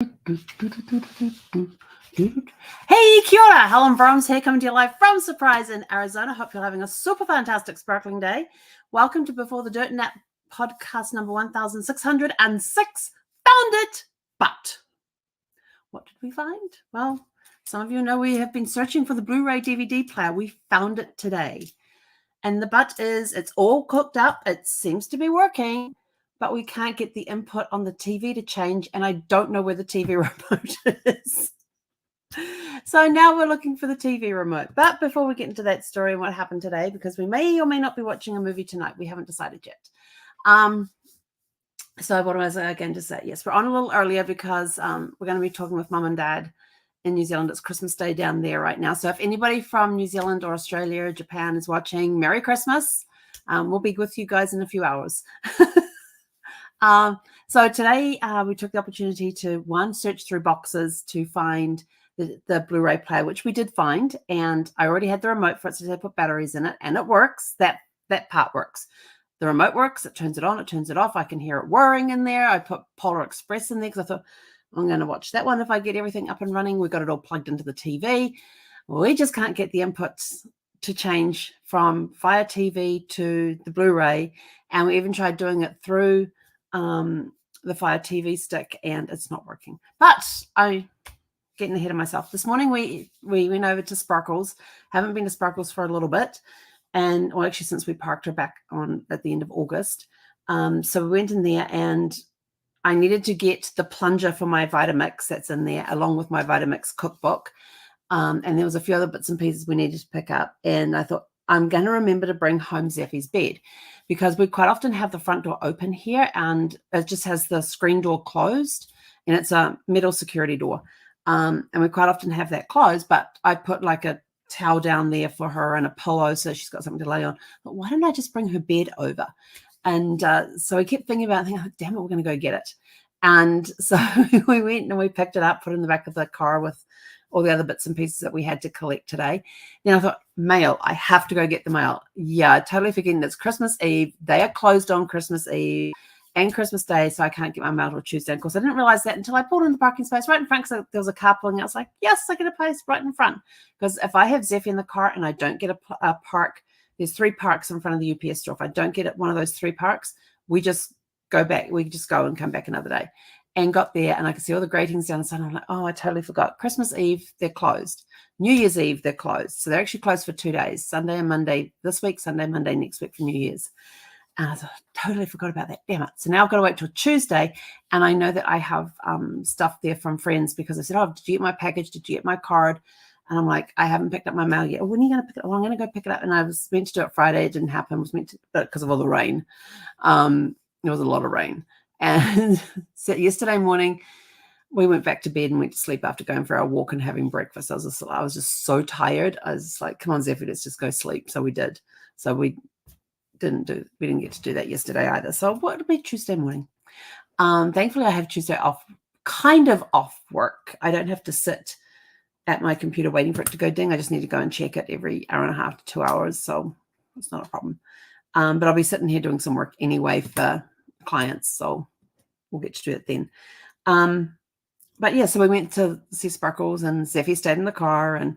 Hey, kia ora. Helen Brahms here, coming to you live from Surprise in Arizona. Hope you're having a super fantastic, sparkling day. Welcome to Before the Dirt Nap podcast number 1606. Found it, but what did we find? Well, some of you know we have been searching for the Blu-ray DVD player. We found it today. And the but is it's all cooked up. It seems to be working, but we can't get the input on the TV to change, and I don't know where the TV remote is. So now we're looking for the TV remote. But before we get into that story and what happened today, because we may or may not be watching a movie tonight, we haven't decided yet. So what was I going to say? Yes, we're on a little earlier because we're going to be talking with Mum and Dad in New Zealand. It's Christmas Day down there right now. So if anybody from New Zealand or Australia or Japan is watching, Merry Christmas. We'll be with you guys in a few hours. So today we took the opportunity to, search through boxes to find the Blu-ray player, which we did find. And I already had the remote for it, so they put batteries in it, and it works. That part works. The remote works. It turns it on. It turns it off. I can hear it whirring in there. I put Polar Express in there because I thought, I'm going to watch that one if I get everything up and running. We've got it all plugged into the TV. We just can't get the inputs to change from Fire TV to the Blu-ray. And we even tried doing it through the Fire TV stick, and it's not working. But I'm getting ahead of myself. This morning we went over to Sparkles. Haven't been to Sparkles for a little bit. And well, actually since we parked her back on at the end of August. So we went in there, and I needed to get the plunger for my Vitamix that's in there, along with my Vitamix cookbook. And there was a few other bits and pieces we needed to pick up. And I thought, I'm going to remember to bring home Zeffie's bed, because we quite often have the front door open here, and it just has the screen door closed, and it's a metal security door. And we quite often have that closed, but I put like a towel down there for her and a pillow so she's got something to lay on. But why don't I just bring her bed over? And so I kept thinking about it, thinking, oh, damn it, we're going to go get it. And so we went and we picked it up, put it in the back of the car with all the other bits and pieces that we had to collect today. Then I thought, mail, I have to go get the mail. Yeah, totally forgetting it's Christmas Eve. They are closed on Christmas Eve and Christmas Day, so I can't get my mail till Tuesday. Of course, I didn't realize that until I pulled in the parking space right in front, because there was a car pulling out. I was like, yes, I get a place right in front. Because if I have Zeffie in the car and I don't get a park, there's 3 parks in front of the UPS store. If I don't get one of those 3 parks, we just go back. We just go and come back another day. And got there, and I could see all the gratings down the side. I'm like, oh, I totally forgot. Christmas Eve, they're closed. New Year's Eve, they're closed. So they're actually closed for 2 days, Sunday and Monday this week, Sunday, Monday next week for New Year's. And I thought, totally forgot about that. Damn it. So now I've got to wait till Tuesday. And I know that I have stuff there from friends, because I said, oh, did you get my package? Did you get my card? And I'm like, I haven't picked up my mail yet. Oh, when are you going to pick it up? Well, I'm going to go pick it up. And I was meant to do it Friday. It didn't happen. I was meant to, because of all the rain. There was a lot of rain. And so yesterday morning, we went back to bed and went to sleep after going for our walk and having breakfast. I was just so tired. I was like, come on, Zeffie, let's just go sleep. So we did. So we didn't get to do that yesterday either. So what would be Tuesday morning? Thankfully, I have Tuesday off, kind of off work. I don't have to sit at my computer waiting for it to go ding. I just need to go and check it every hour and a half to 2 hours. So it's not a problem. But I'll be sitting here doing some work anyway for clients, so we'll get to do it then. But yeah, so we went to see Sparkles, and Zeffie stayed in the car. And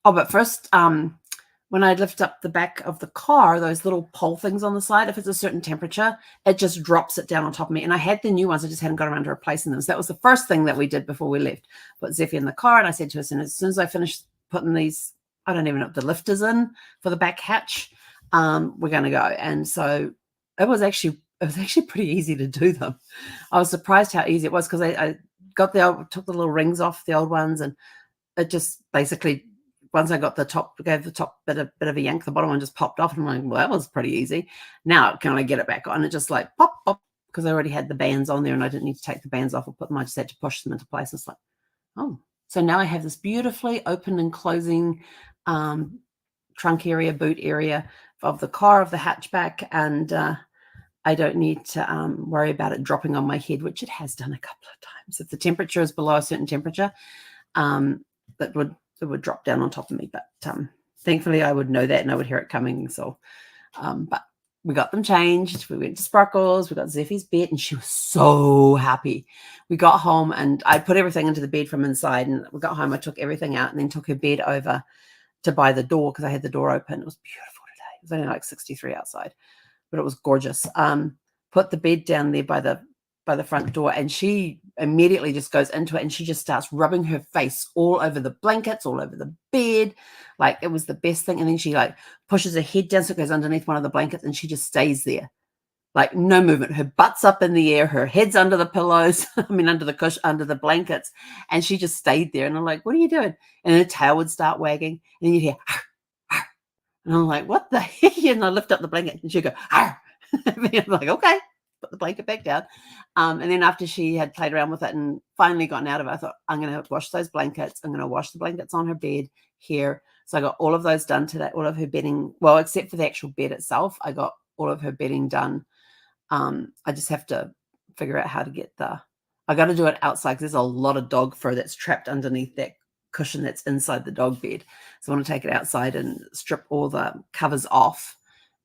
but first, when I lift up the back of the car, those little pole things on the side, if it's a certain temperature, it just drops it down on top of me. And I had the new ones, I just hadn't got around to replacing them. So that was the first thing that we did before we left. Put Zeffie in the car, and I said to her, as soon as I finish putting these, I don't even know what the lifters in for the back hatch, we're going to go. And so it was actually pretty easy to do them. I was surprised how easy it was, because I took the little rings off the old ones, and it just basically, once I got gave the top bit of a yank, the bottom one just popped off, and I'm like, well, that was pretty easy. Now can I get it back on? It just like pop, pop, because I already had the bands on there, and I didn't need to take the bands off or put them. I just had to push them into place. It's like, oh, so now I have this beautifully open and closing trunk area, boot area of the car, of the hatchback, and I don't need to worry about it dropping on my head, which it has done a couple of times. If the temperature is below a certain temperature, it would drop down on top of me. But thankfully, I would know that, and I would hear it coming. So, but we got them changed. We went to Sparkles. We got Zeffie's bed, and she was so happy. We got home, and I put everything into the bed from inside. And we got home. I took everything out, and then took her bed over to buy the door because I had the door open. It was beautiful today. It was only like 63 outside, but it was gorgeous. Put the bed down there by the front door, and she immediately just goes into it, and she just starts rubbing her face all over the blankets, all over the bed. Like, it was the best thing. And then she like pushes her head down so it goes underneath one of the blankets, and she just stays there, like no movement. Her butt's up in the air, her head's under the pillows, I mean under the cushion, under the blankets, and she just stayed there. And I'm like, what are you doing? And her tail would start wagging, and then you'd hear "Arr, arr." And I'm like, what the heck? And I lift up the blanket, and she'd go "Arr." And I'm like, okay, put the blanket back down. And then after she had played around with it and finally gotten out of it, I thought, I'm going to wash those blankets. I'm going to wash the blankets on her bed here. So I got all of those done today, all of her bedding, well, except for the actual bed itself. I got all of her bedding done. I just have to figure out how to get I got to do it outside because there's a lot of dog fur that's trapped underneath that cushion that's inside the dog bed. So I want to take it outside and strip all the covers off,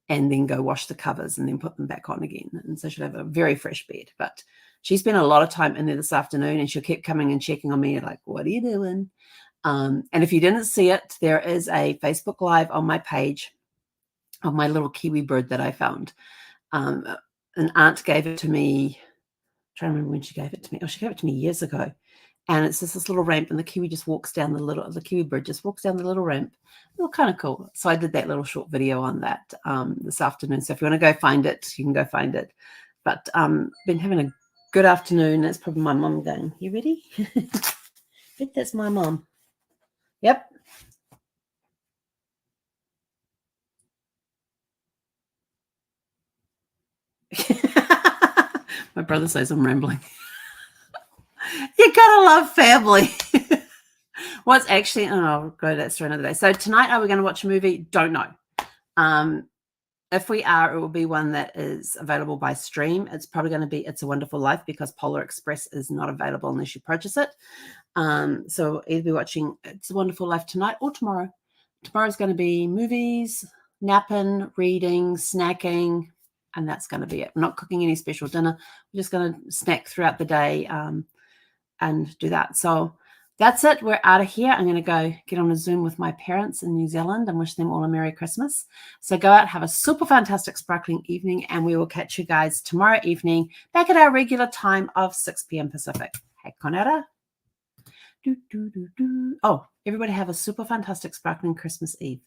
and then go wash the covers and then put them back on again. And so she'll have a very fresh bed. But she spent a lot of time in there this afternoon, and she'll keep coming and checking on me like, what are you doing? And if you didn't see it, there is a Facebook Live on my page of my little kiwi bird that I found. An aunt gave it to me. I'm trying to remember when she gave it to me. Oh, she gave it to me years ago. And it's just this little ramp, and the kiwi just walks down the kiwi bird just walks down the little ramp. It was kind of cool. So I did that little short video on that this afternoon. So if you want to go find it, you can go find it. But been having a good afternoon. That's probably my mom going, you ready? I think that's my mom. Yep. My brother says I'm rambling. You gotta love family. What's actually, I'll go to that story another day. So tonight, are we going to watch a movie? Don't know. If we are, it will be one that is available by stream. It's probably going to be It's a Wonderful Life, because Polar Express is not available unless you purchase it. So we'll either be watching It's a Wonderful Life tonight or tomorrow. Tomorrow's going to be movies, napping, reading, snacking, and that's going to be it. I'm not cooking any special dinner. We're just going to snack throughout the day and do that. So that's it. We're out of here. I'm going to go get on a Zoom with my parents in New Zealand and wish them all a Merry Christmas. So go out, have a super fantastic sparkling evening, and we will catch you guys tomorrow evening back at our regular time of 6 p.m. Pacific. Hey, Konara. Oh, everybody have a super fantastic sparkling Christmas Eve.